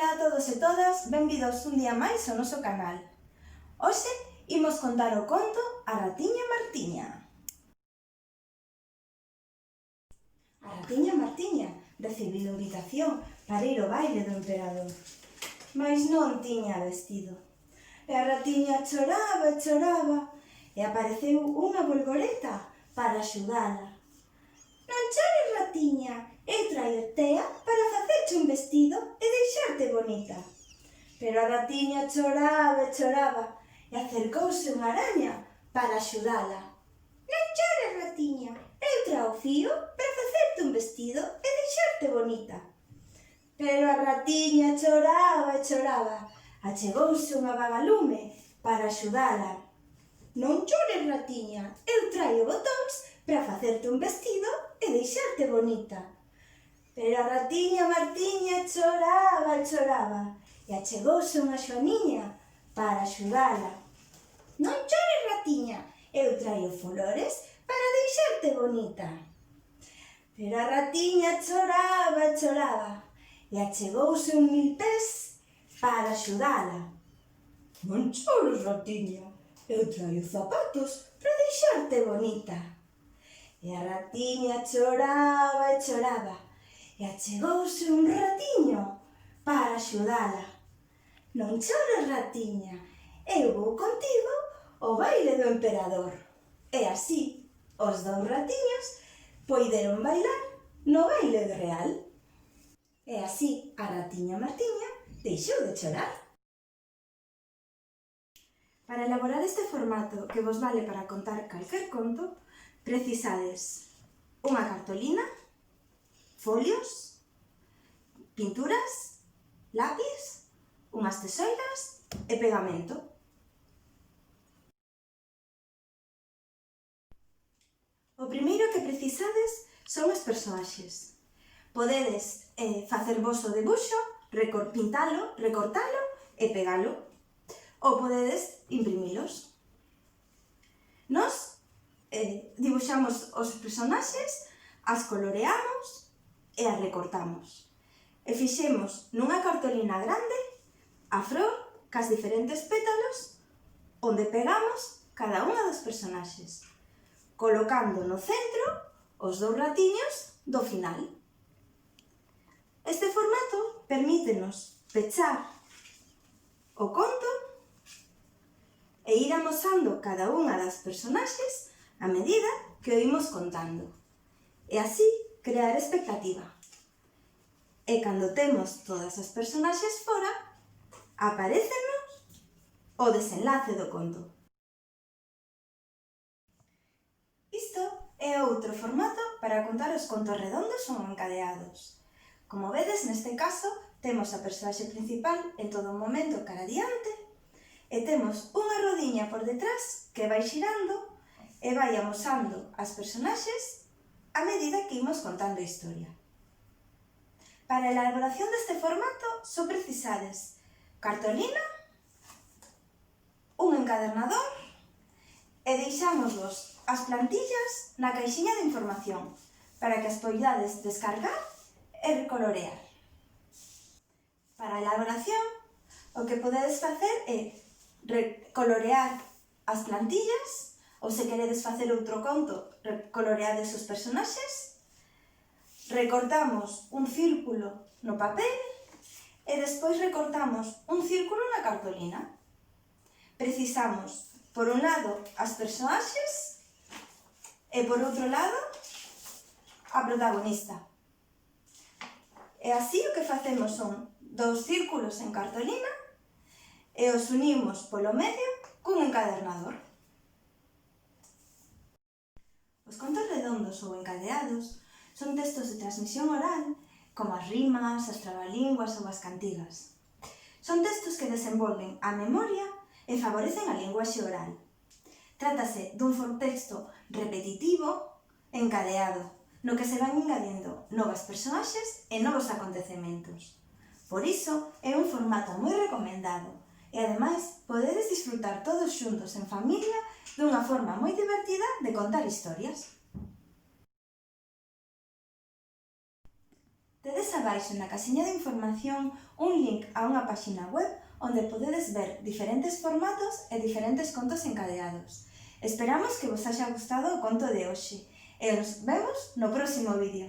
Ola a todos e todas, benvidos un día máis ao noso canal. Hoxe imos contar o conto A ratiña Martiña. A ratiña Martiña recibiu invitación para ir ao baile do emperador, mas non tiña vestido. E a ratiña choraba e choraba, e apareceu unha bolboreta para axudala. Non chores, ratiña, eu traio tea para facerche un vestido e deixarte bonita. Pero a ratiña choraba e choraba, e acercouse unha araña para axudala. Non chores, ratiña, eu traio fío para facerte un vestido e deixarte bonita. Pero a ratiña choraba e choraba, achegouse unha vagalume para axudala. Non chores, ratiña, eu traio botóns para facerte un vestido e deixarte bonita. Pero a ratiña Martiña choraba e choraba, e achegouse unha xoaniña para axudala. Non chores, ratiña, eu traio flores para deixarte bonita. Pero a ratiña choraba e choraba, e achegouse un milpés para axudala. Non chores, ratiña, eu traio zapatos para deixarte bonita. E a ratiña choraba e choraba, e achegouse un ratiño para axudala. Non chores, ratiña, eu vou contigo ao baile do emperador. E así, os dous ratiños poideron bailar no baile real. E así, a ratiña Martiña deixou de chorar. Para elaborar este formato que vos vale para contar calquer conto, precisades unha cartolina, folios, pinturas, lápis, unhas tesoiras e pegamento. O primeiro que precisades son os persoaxes. Podedes facer vos o debuxo, pintalo, recortalo e pegalo. Ou podedes imprimilos. Nos dibuixamos os personaxes, as coloreamos e as recortamos. E fixemos nunha cartolina grande a flor cas diferentes pétalos onde pegamos cada unha dos personaxes, colocando no centro os dous ratiños do final. Este formato permítenos pechar o conto e ir amosando cada unha das personaxes a medida que o imos contando. E así crear expectativa. E cando temos todas as personaxes fora, aparécenos o desenlace do conto. Isto é outro formato para contar os contos redondos ou encadeados. Como vedes, neste caso, temos a personaxe principal en todo momento cara adiante e temos unha rodiña por detrás que vai xirando e vai amosando as personaxes a medida que imos contando a historia. Para a elaboración deste formato só precisades cartolina, un encadernador e deixámosvos as plantillas na caixiña de información para que as poidades descargar e recolorear. Para a elaboración, o que podedes facer é colorear as plantillas, ou se queredes facer outro conto, coloreades os personaxes, recortamos un círculo no papel e despois recortamos un círculo na cartolina. Precisamos, por un lado, as personaxes e por outro lado, a protagonista. E así o que facemos son dous círculos en cartolina e os unimos polo medio cun encadernador. Os contos redondos ou encadeados son textos de transmisión oral, como as rimas, as trabalínguas ou as cantigas. Son textos que desenvolven a memoria e favorecen a linguaxe oral. Trátase dun texto repetitivo e encadeado, no que se van engadendo novas personaxes e novos acontecementos. Por iso, é un formato moi recomendado e, ademais, podedes disfrutar todos xuntos en familia dunha forma moi divertida de contar historias. Tedes abaixo na casiña de información un link a unha páxina web onde podedes ver diferentes formatos e diferentes contos encadeados. Esperamos que vos haxa gustado o conto de hoxe e os vemos no próximo vídeo.